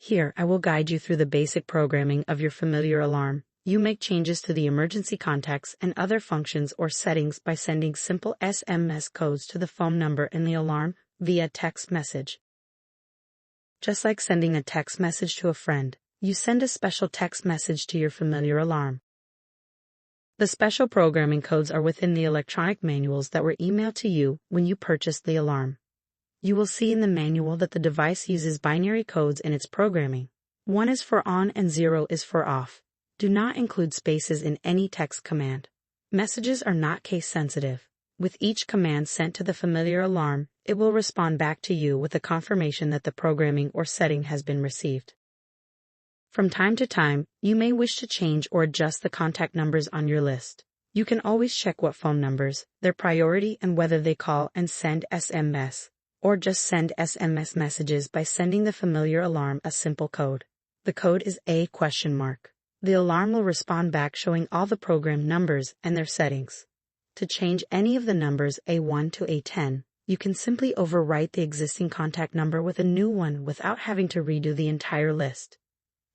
Here, I will guide you through the basic programming of your Famiyr alarm. You make changes to the emergency contacts and other functions or settings by sending simple SMS codes to the phone number in the alarm via text message. Just like sending a text message to a friend, you send a special text message to your Famiyr alarm. The special programming codes are within the electronic manuals that were emailed to you when you purchased the alarm. You will see in the manual that the device uses binary codes in its programming. 1 is for on and 0 is for off. Do not include spaces in any text command. Messages are not case sensitive. With each command sent to the Famiyr alarm, it will respond back to you with a confirmation that the programming or setting has been received. From time to time, you may wish to change or adjust the contact numbers on your list. You can always check what phone numbers, their priority, and whether they call and send SMS, or just send SMS messages by sending the Famiyr alarm a simple code. The code is A?. The alarm will respond back showing all the program numbers and their settings. To change any of the numbers A1 to A10, you can simply overwrite the existing contact number with a new one without having to redo the entire list.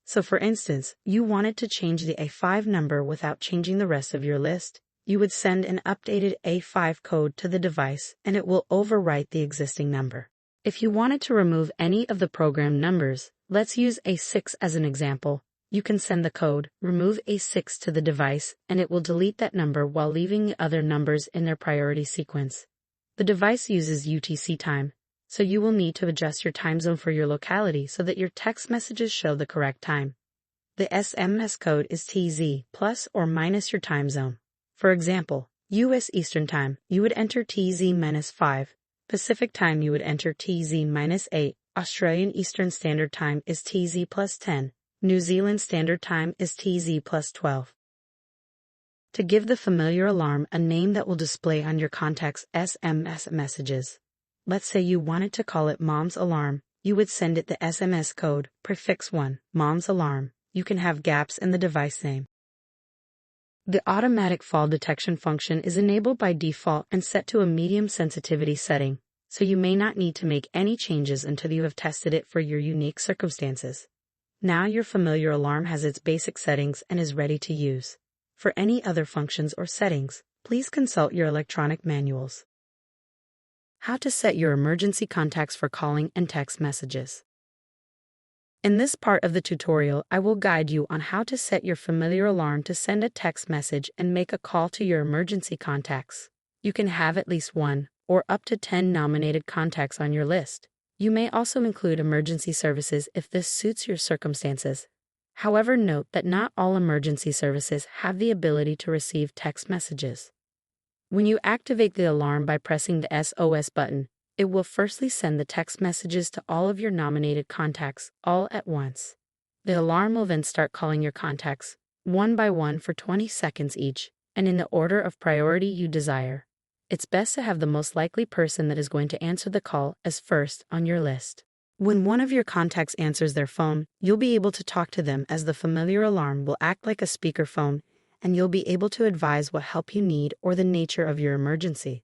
So for instance, you wanted to change the A5 number without changing the rest of your list, you would send an updated A5 code to the device and it will overwrite the existing number. If you wanted to remove any of the program numbers, let's use A6 as an example, you can send the code, remove A6 to the device, and it will delete that number while leaving the other numbers in their priority sequence. The device uses UTC time, so you will need to adjust your time zone for your locality so that your text messages show the correct time. The SMS code is TZ plus or minus your time zone. For example, US Eastern Time, you would enter TZ-5, Pacific Time you would enter TZ-8, Australian Eastern Standard Time is TZ plus 10, New Zealand Standard Time is TZ plus 12. To give the Famiyr alarm a name that will display on your contact's SMS messages. Let's say you wanted to call it Mom's Alarm, you would send it the SMS code, prefix 1, Mom's Alarm. You can have gaps in the device name. The automatic fall detection function is enabled by default and set to a medium sensitivity setting, so you may not need to make any changes until you have tested it for your unique circumstances. Now your Famiyr alarm has its basic settings and is ready to use. For any other functions or settings, please consult your electronic manuals. How to set your emergency contacts for calling and text messages. In this part of the tutorial, I will guide you on how to set your Famiyr alarm to send a text message and make a call to your emergency contacts. You can have at least 1 or up to 10 nominated contacts on your list. You may also include emergency services if this suits your circumstances. However, note that not all emergency services have the ability to receive text messages. When you activate the alarm by pressing the SOS button, it will firstly send the text messages to all of your nominated contacts all at once. The alarm will then start calling your contacts, one by one for 20 seconds each, and in the order of priority you desire. It's best to have the most likely person that is going to answer the call as first on your list. When one of your contacts answers their phone, you'll be able to talk to them as the Famiyr alarm will act like a speakerphone, and you'll be able to advise what help you need or the nature of your emergency.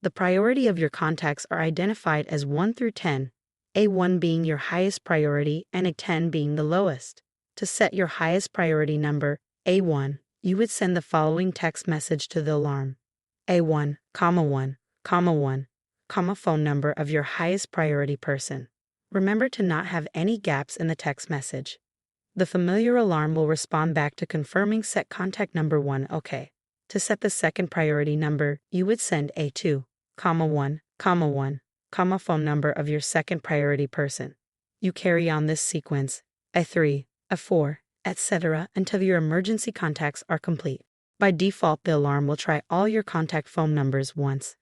The priority of your contacts are identified as 1 through 10, A1 being your highest priority and a 10 being the lowest. To set your highest priority number, A1, you would send the following text message to the alarm. A1, 1, 1, phone number of your highest priority person. Remember to not have any gaps in the text message. The Famiyr alarm will respond back to confirming set contact number 1 OK. To set the second priority number, you would send A2, 1, 1, phone number of your second priority person. You carry on this sequence, A3, A4, etc. until your emergency contacts are complete. By default, the alarm will try all your contact phone numbers once,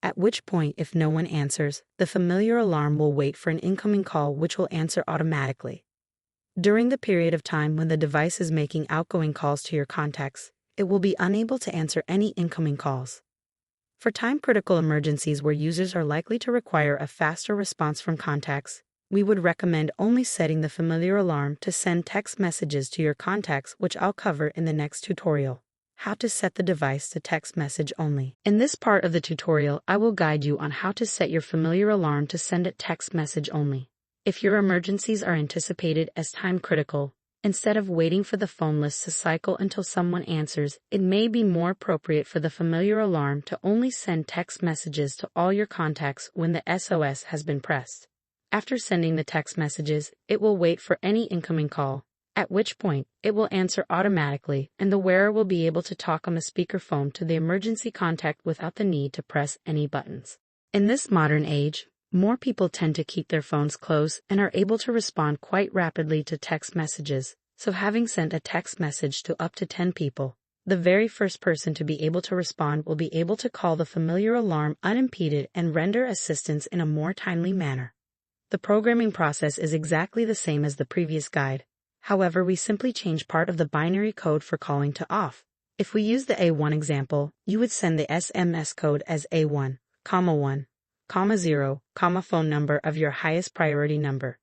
at which point if no one answers, the Famiyr alarm will wait for an incoming call which will answer automatically. During the period of time when the device is making outgoing calls to your contacts, it will be unable to answer any incoming calls. For time-critical emergencies where users are likely to require a faster response from contacts, we would recommend only setting the Famiyr alarm to send text messages to your contacts, which I'll cover in the next tutorial. How to set the device to text message only. In this part of the tutorial, I will guide you on how to set your Famiyr alarm to send a text message only. If your emergencies are anticipated as time critical, instead of waiting for the phone list to cycle until someone answers, it may be more appropriate for the Famiyr alarm to only send text messages to all your contacts when the SOS has been pressed. After sending the text messages, it will wait for any incoming call, at which point it will answer automatically and the wearer will be able to talk on the speakerphone to the emergency contact without the need to press any buttons. In this modern age, more people tend to keep their phones close and are able to respond quite rapidly to text messages, so having sent a text message to up to 10 people, the very first person to be able to respond will be able to call the Famiyr alarm unimpeded and render assistance in a more timely manner. The programming process is exactly the same as the previous guide. However, we simply change part of the binary code for calling to off. If we use the A1 example, you would send the SMS code as A1, 1, 0, phone number of your highest priority number.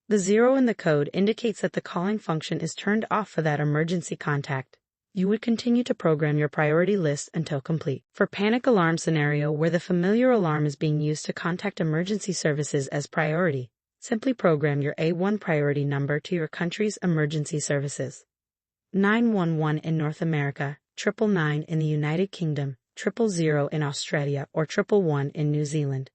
The 0 in the code indicates that the calling function is turned off for that emergency contact. You would continue to program your priority list until complete. For panic alarm scenario where the Famiyr alarm is being used to contact emergency services as priority, simply program your A1 priority number to your country's emergency services. 911 in North America, 999 in the United Kingdom, 000 in Australia, or 111 in New Zealand.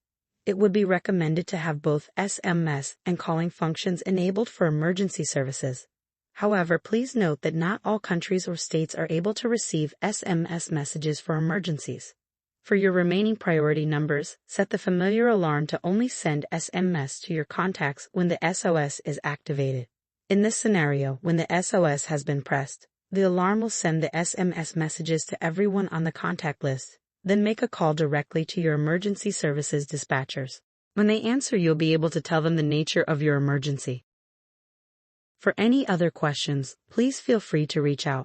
It would be recommended to have both SMS and calling functions enabled for emergency services. However, please note that not all countries or states are able to receive SMS messages for emergencies. For your remaining priority numbers, set the Famiyr alarm to only send SMS to your contacts when the SOS is activated. In this scenario, when the SOS has been pressed, the alarm will send the SMS messages to everyone on the contact list, then make a call directly to your emergency services dispatchers. When they answer, you'll be able to tell them the nature of your emergency. For any other questions, please feel free to reach out.